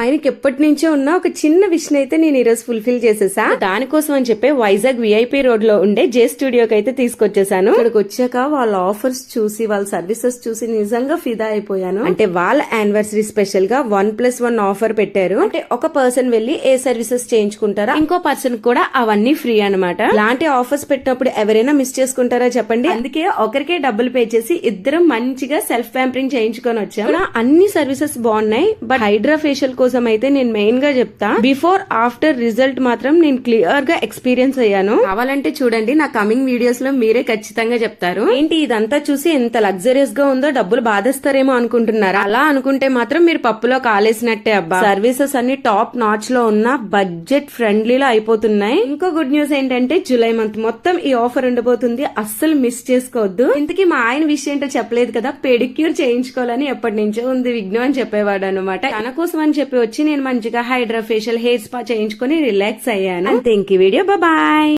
ఆయనకి ఎప్పటి నుంచో ఉన్న ఒక చిన్న విష్ అయితే నేను ఈరోజు ఫుల్ఫిల్ చేసేసా. దానికోసం అని చెప్పి వైజాగ్ విఐపి రోడ్ లో ఉండే జే స్టూడియోకి అయితే తీసుకొచ్చేసాను. ఇక్కడికి వచ్చాక వాళ్ళ ఆఫర్స్ చూసి వాళ్ళ సర్వీసెస్ చూసి నిజంగా ఫిదా అయిపోయాను. అంటే వాళ్ళ యానివర్సరీ స్పెషల్ గా 1+1 ఆఫర్ పెట్టారు. అంటే ఒక పర్సన్ వెళ్లి ఏ సర్వీసెస్ చేయించుకుంటారా ఇంకో పర్సన్ కూడా అవన్నీ ఫ్రీ అన్నమాట. ఇలాంటి ఆఫర్స్ పెట్టినప్పుడు ఎవరైనా మిస్ చేసుకుంటారా చెప్పండి. అందుకే ఒకరికే డబ్బులు పే చేసి ఇద్దరం మంచిగా సెల్ఫ్ ప్యాంపరింగ్ చేయించుకొని వచ్చాం. అన్ని సర్వీసెస్ బాగున్నాయి. బట్ హైడ్రా ఫేషియల్ కోసం అయితే నేను మెయిన్ గా చెప్తా, బిఫోర్ ఆఫ్టర్ రిజల్ట్ మాత్రం నేను క్లియర్ గా ఎక్స్పీరియన్స్ అయ్యాను. కావాలంటే చూడండి నా కమింగ్ వీడియోస్ లో మీరే ఖచ్చితంగా చెప్తారు. ఏంటి ఇదంతా చూసి ఎంత లగ్జరియస్ గా ఉందో డబ్బులు బాధేస్తారేమో అనుకుంటున్నారా? అలా అనుకుంటే మాత్రం మీరు పప్పులో కాలేసినట్టే అబ్బా. సర్వీసెస్ అన్ని టాప్ నాచ్ లో ఉన్న బడ్జెట్ ఫ్రెండ్లీలో అయిపోతున్నాయి. ఇంకో గుడ్ న్యూస్ ఏంటంటే జూలై మంత్ మొత్తం ఈ ఆఫర్ ఉండబోతుంది. అస్సలు మిస్ చేసుకోవద్దు. ఇంతకీ మా ఆయన విషయం ఏంటో చెప్పలేదు కదా, పెడిక్యూర్ చేయించుకోవాలని ఎప్పటి నుంచో ఉంది విఘ్నం అని చెప్పేవాడు అనమాట. తన కోసం అని చెప్పి వచ్చి నేను మంచిగా హైడ్రా ఫేషియల్ హెయిర్ స్పా చేయించుకొని రిలాక్స్ అయ్యాను. అంతే ఇంక వీడియో బాయ్.